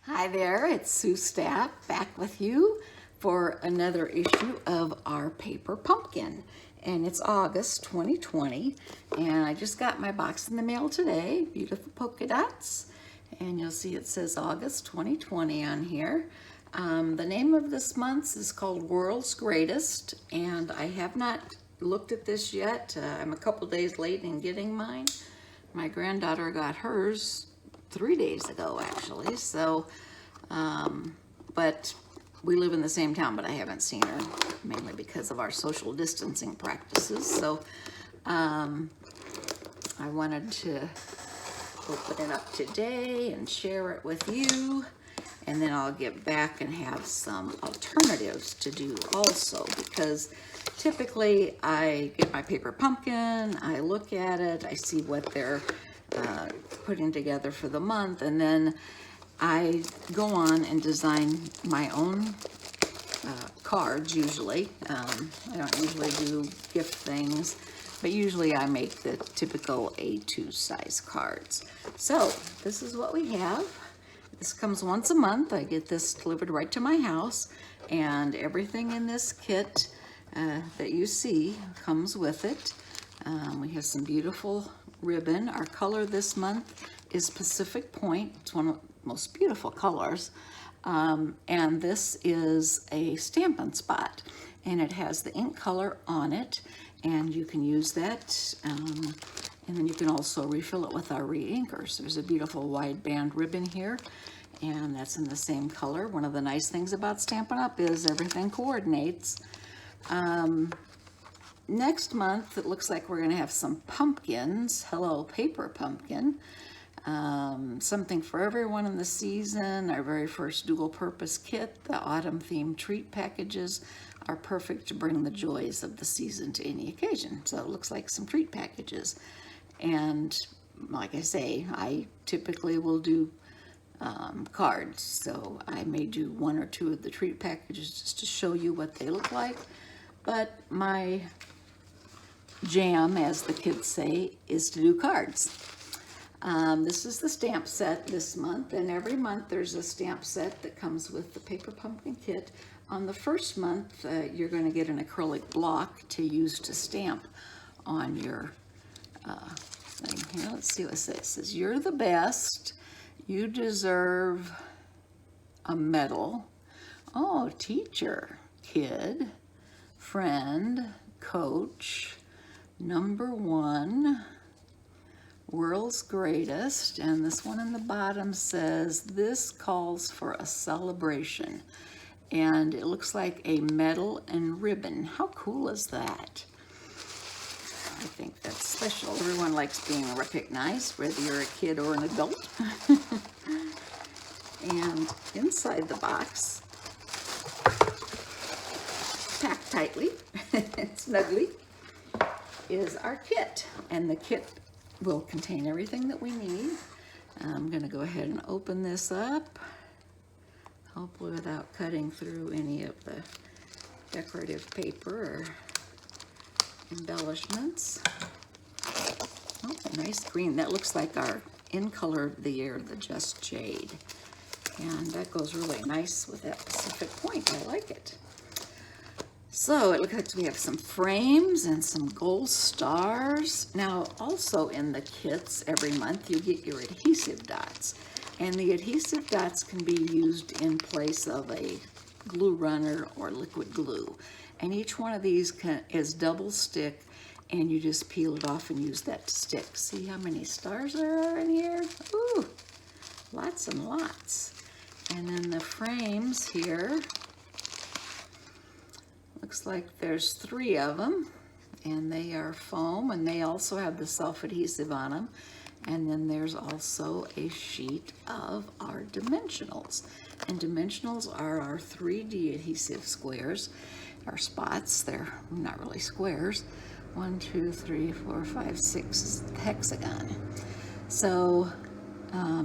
Hi there, it's Sue Stapp back with you for another issue of our paper pumpkin. And it's August 2020, and I just got my box in the mail today. Beautiful polka dots. And you'll see it says August 2020 on here. The name of this month is called World's Greatest, and I have not looked at this yet. I'm a couple days late in getting mine. My granddaughter got hers 3 days ago, actually. So, but we live in the same town, but I haven't seen her, mainly because of our social distancing practices. So, I wanted to open it up today and share it with you. And then I'll get back and have some alternatives to do also, because typically I get my paper pumpkin, I look at it, I see what they're putting together for the month, and then I go on and design my own cards usually. I don't usually do gift things, but usually I make the typical A2 size cards. So this is what we have. This comes once a month. I get this delivered right to my house, and everything in this kit that you see comes with it. We have some beautiful ribbon. Our color this month is Pacific Point. It's one of the most beautiful colors. And this is a Stampin' Spot, and it has the ink color on it, and you can use that. And then you can also refill it with our re-inkers. There's a beautiful wide band ribbon here, and that's in the same color. One of the nice things about Stampin' Up! Is everything coordinates. Next month, it looks like we're gonna have some pumpkins. Hello, paper pumpkin. Something for everyone in the season. Our very first dual purpose kit, the autumn themed treat packages, are perfect to bring the joys of the season to any occasion. So it looks like some treat packages. And like I say, I typically will do cards. So I may do one or two of the treat packages just to show you what they look like. But my jam, as the kids say, is to do cards. This is the stamp set this month, and every month there's a stamp set that comes with the paper pumpkin kit. On the first month, you're going to get an acrylic block to use to stamp on your thing here. Let's see what it says. It says, "You're the best. You deserve a medal." Oh, teacher, kid, friend, coach, number one, world's greatest. And this one in the bottom says, "This calls for a celebration." And it looks like a medal and ribbon. How cool is that? I think that's special. Everyone likes being recognized, whether you're a kid or an adult. And inside the box, packed tightly, snugly, is our kit. And the kit will contain everything that we need. I'm going to go ahead and open this up, hopefully without cutting through any of the decorative paper or embellishments. Oh, a nice green. That looks like our in color of the year, the Just Jade. And that goes really nice with that Pacific Point. I like it. So it looks like we have some frames and some gold stars. Now, also in the kits every month, you get your adhesive dots. And the adhesive dots can be used in place of a glue runner or liquid glue. And each one of these is double stick, and you just peel it off and use that to stick. See how many stars there are in here? Ooh, lots and lots. And then the frames here, looks like there's 3 of them, and they are foam, and they also have the self-adhesive on them. And then there's also a sheet of our dimensionals. And dimensionals are our 3D adhesive squares, our spots. They're not really squares. 1, 2, 3, 4, 5, 6 hexagon. So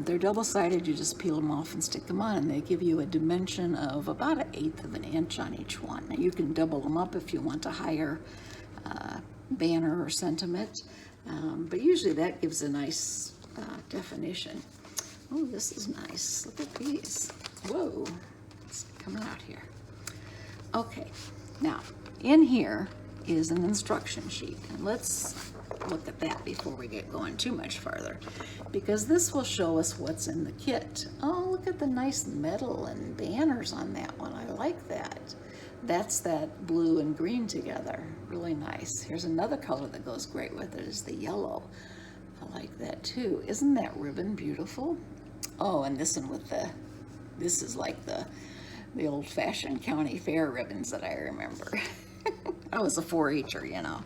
they're double-sided. You just peel them off and stick them on, and they give you a dimension of about 1/8 of an inch on each one. Now you can double them up if you want a higher banner or sentiment, but usually that gives a nice definition. Oh, this is nice. Look at these. Whoa, it's coming out here. Okay, now in here is an instruction sheet, and let's look at that before we get going too much farther, because this will show us what's in the kit. Oh, look at the nice metal and banners on that one. I like that. That's that blue and green together. Really nice. Here's another color that goes great with it, is the yellow. I like that too. Isn't that ribbon beautiful? Oh, and this one with this is like the old-fashioned county fair ribbons that I remember. I was a 4-H'er, you know.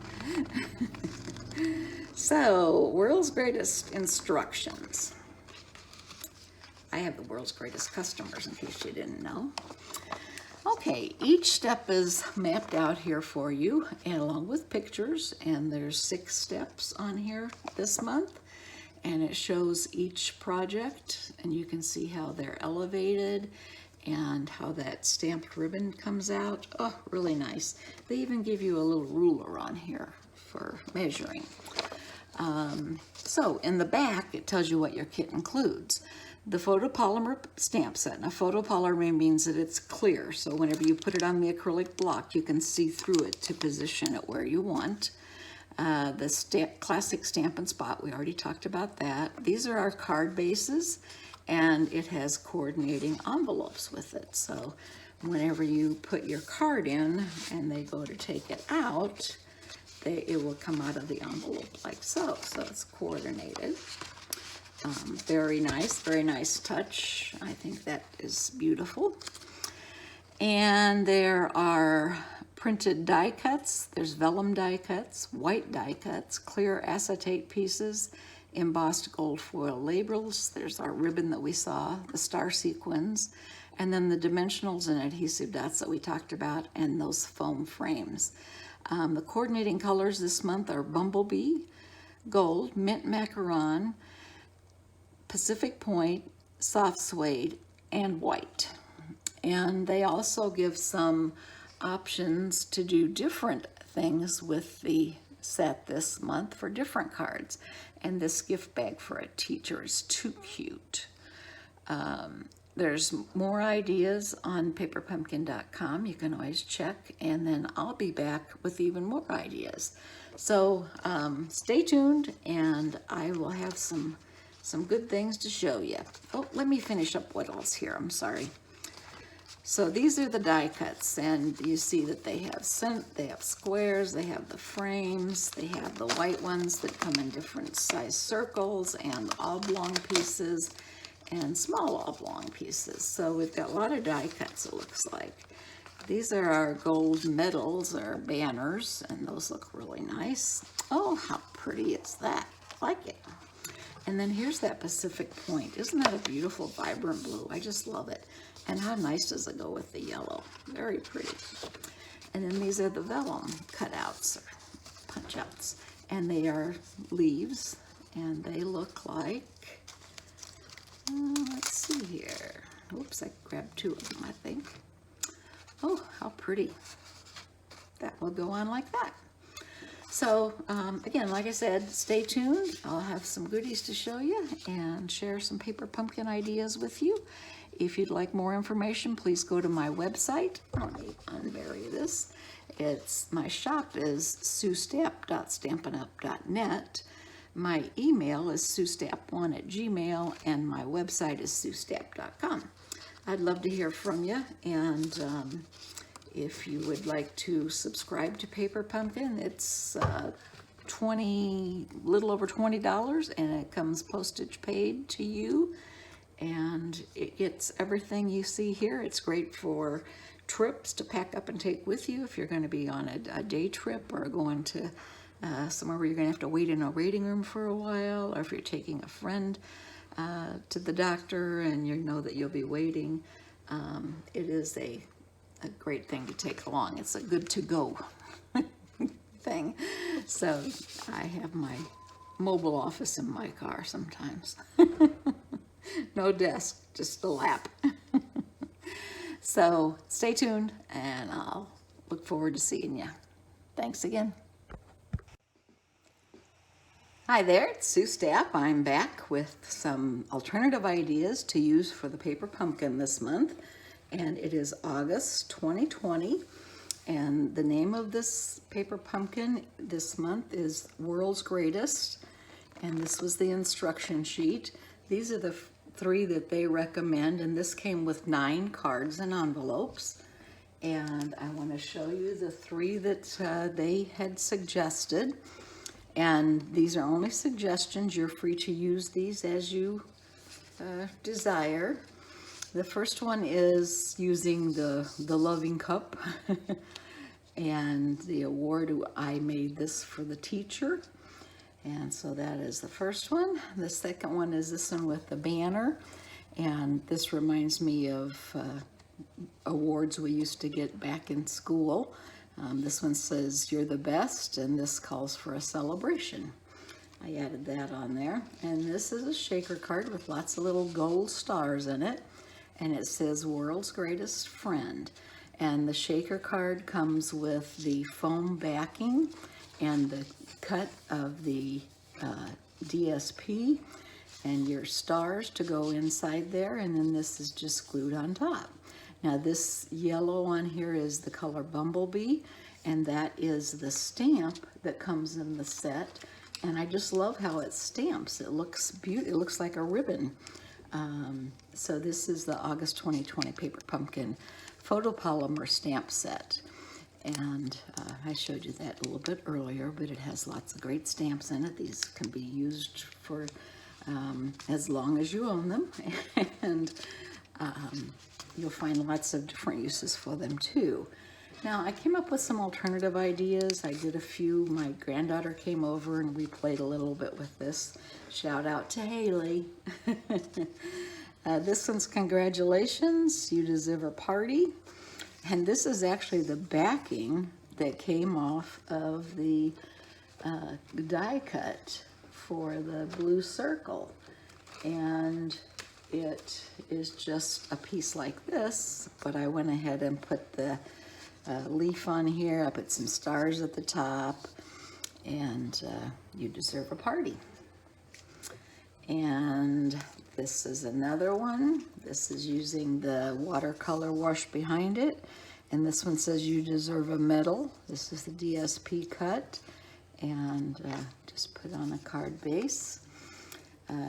So, world's greatest instructions. I have the world's greatest customers, in case you didn't know. Okay, each step is mapped out here for you, and along with pictures, and there's 6 steps on here this month, and it shows each project, and you can see how they're elevated and how that stamped ribbon comes out. Oh, really nice. They even give you a little ruler on here for measuring. So in the back, it tells you what your kit includes. The photopolymer stamp set. Now, photopolymer means that it's clear, so whenever you put it on the acrylic block, you can see through it to position it where you want. The classic Stampin' Spot, we already talked about that. These are our card bases, and it has coordinating envelopes with it. So whenever you put your card in and they go to take it out, it will come out of the envelope like so. So it's coordinated. Very nice touch. I think that is beautiful. And there are printed die cuts. There's vellum die cuts, white die cuts, clear acetate pieces, embossed gold foil labels. There's our ribbon that we saw, the star sequins, and then the dimensionals and adhesive dots that we talked about, and those foam frames. The coordinating colors this month are Bumblebee, Gold, Mint Macaron, Pacific Point, Soft Suede, and White. And they also give some options to do different things with the set this month for different cards. And this gift bag for a teacher is too cute. There's more ideas on paperpumpkin.com. You can always check, and then I'll be back with even more ideas. So stay tuned, and I will have some good things to show you. Oh, let me finish up what else here. I'm sorry. So these are the die cuts, and you see that they have squares, they have the frames, they have the white ones that come in different size circles, and oblong pieces, and small oblong pieces. So we've got a lot of die cuts, it looks like. These are our gold medals or banners, and those look really nice. Oh, how pretty is that? I like it. And then here's that Pacific Point. Isn't that a beautiful, vibrant blue? I just love it. And how nice does it go with the yellow? Very pretty. And then these are the vellum cutouts, or punch-outs. And they are leaves, and they look like, let's see here. Oops, I grabbed 2 of them, I think. Oh, how pretty. That will go on like that. So, again, like I said, stay tuned. I'll have some goodies to show you and share some paper pumpkin ideas with you. If you'd like more information, please go to my website. Let me unbury this. My shop is suestapp.stampinup.net. My email is suestapp1@gmail, and my website is suestapp.com. I'd love to hear from you, and if you would like to subscribe to Paper Pumpkin, it's little over $20, and it comes postage paid to you, and it gets everything you see here. It's great for trips to pack up and take with you if you're going to be on a day trip, or going to somewhere where you're going to have to wait in a waiting room for a while, or if you're taking a friend to the doctor and you know that you'll be waiting. It is a great thing to take along. It's a good to-go thing. So I have my mobile office in my car sometimes. No desk, just a lap. So stay tuned, and I'll look forward to seeing you. Thanks again. Hi there, it's Sue Stapp. I'm back with some alternative ideas to use for the paper pumpkin this month. And it is August 2020. And the name of this paper pumpkin this month is World's Greatest. And this was the instruction sheet. These are the three that they recommend. And this came with 9 cards and envelopes. And I want to show you the 3 that they had suggested. And these are only suggestions. You're free to use these as you desire. The first one is using the loving cup. And the award, I made this for the teacher. And so that is the first one. The second one is this one with the banner. And this reminds me of awards we used to get back in school. This one says, "You're the best," and this calls for a celebration. I added that on there. And this is a shaker card with lots of little gold stars in it. And it says, "World's Greatest Friend." And the shaker card comes with the foam backing and the cut of the DSP and your stars to go inside there. And then this is just glued on top. Now this yellow on here is the color Bumblebee, and that is the stamp that comes in the set. And I just love how it stamps. It looks beautiful. It looks like a ribbon. So this is the August 2020 Paper Pumpkin Photopolymer Stamp Set. And I showed you that a little bit earlier, but it has lots of great stamps in it. These can be used for as long as you own them. And you'll find lots of different uses for them too. Now, I came up with some alternative ideas. I did a few. My granddaughter came over and we played a little bit with this. Shout out to Haley. This one's "Congratulations, you deserve a party." And this is actually the backing that came off of the die cut for the blue circle. And it is just a piece like this, but I went ahead and put the leaf on here. I put some stars at the top, and "You deserve a party." And this is another one. This is using the watercolor wash behind it. And this one says, "You deserve a medal." This is the DSP cut, and just put on a card base.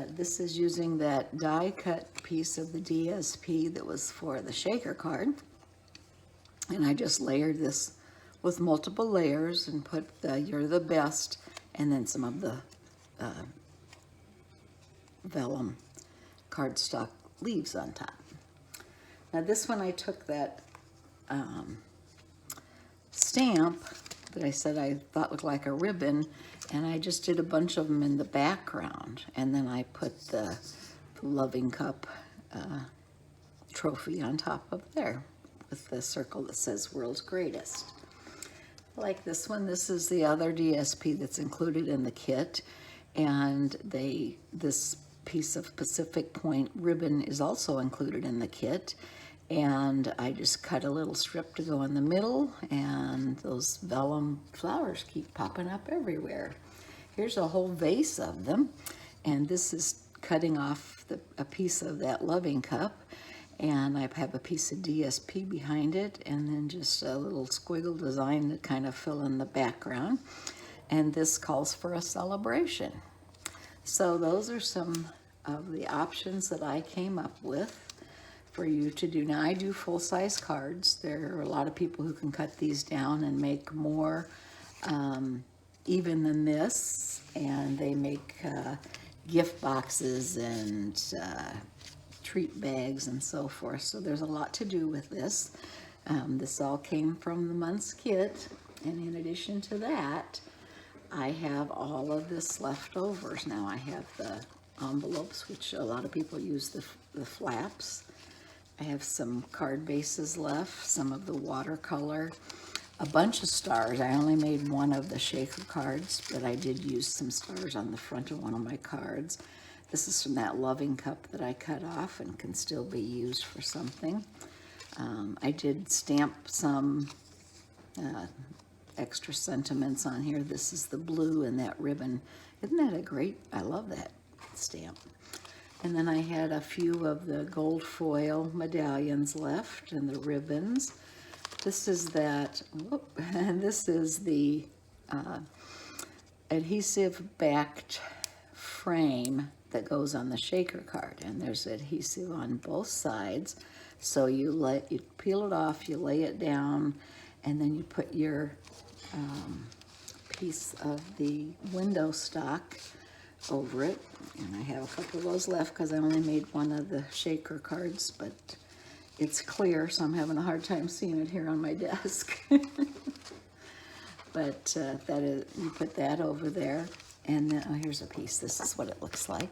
This is using that die cut piece of the DSP that was for the shaker card. And I just layered this with multiple layers and put the "You're the best" and then some of the vellum cardstock leaves on top. Now this one, I took that stamp that I said I thought looked like a ribbon, and I just did a bunch of them in the background, and then I put the loving cup trophy on top of there with the circle that says "World's Greatest." I like this one. This is the other DSP that's included in the kit, and this piece of Pacific Point ribbon is also included in the kit. And I just cut a little strip to go in the middle, and those vellum flowers keep popping up everywhere. Here's a whole vase of them, and this is cutting off a piece of that loving cup, and I have a piece of DSP behind it, and then just a little squiggle design to kind of fill in the background. And this calls for a celebration. So those are some of the options that I came up with for you to do. Now, I do full-size cards. There are a lot of people who can cut these down and make more even than this, and they make gift boxes and treat bags and so forth. So there's a lot to do with this. This all came from the month's kit, and in addition to that, I have all of this leftovers. Now I have the envelopes, which a lot of people use the flaps. I have some card bases left, some of the watercolor, a bunch of stars. I only made one of the shaker cards, but I did use some stars on the front of one of my cards. This is from that loving cup that I cut off and can still be used for something. I did stamp some extra sentiments on here. This is the blue and that ribbon. Isn't that a great, I love that stamp. And then I had a few of the gold foil medallions left and the ribbons. This is that, whoop, and this is the adhesive backed frame that goes on the shaker card, and there's adhesive on both sides. So you peel it off, you lay it down, and then you put your piece of the window stock over it. And I have a couple of those left because I only made one of the shaker cards, but it's clear, so I'm having a hard time seeing it here on my desk. But you put that over there, and then, oh, here's a piece. This is what it looks like.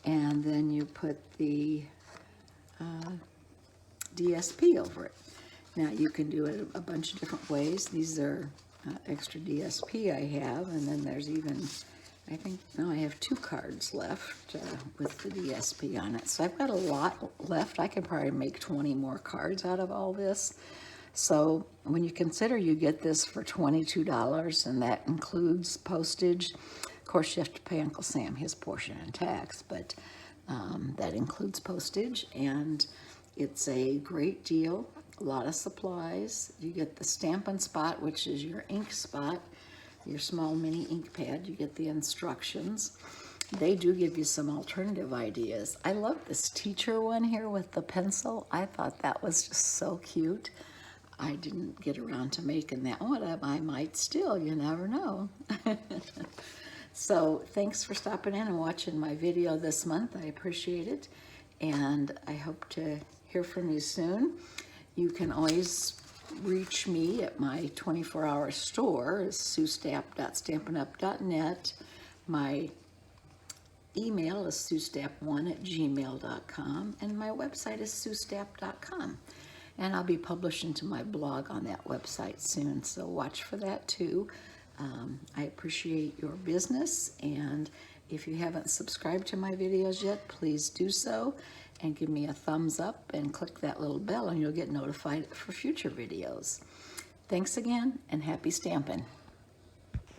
And then you put the DSP over it. Now you can do it a bunch of different ways. These are extra DSP I have, and then there's even, I think, no, I have 2 cards left with the DSP on it. So I've got a lot left. I could probably make 20 more cards out of all this. So when you consider you get this for $22, and that includes postage, of course you have to pay Uncle Sam his portion in tax, but that includes postage, and it's a great deal. A lot of supplies. You get the Stampin' Spot, which is your ink spot, your small mini ink pad. You get the instructions. They do give you some alternative ideas. I love this teacher one here with the pencil. I thought that was just so cute. I didn't get around to making that one. I might still, you never know. So thanks for stopping in and watching my video this month. I appreciate it, and I hope to hear from you soon. You can always reach me at my 24-hour store, suestapp.stampinup.net. My email is suestapp1@gmail.com, and my website is suestapp.com. And I'll be publishing to my blog on that website soon, so watch for that too. I appreciate your business, and if you haven't subscribed to my videos yet, please do so, and give me a thumbs up and click that little bell, and you'll get notified for future videos. Thanks again, and happy stamping.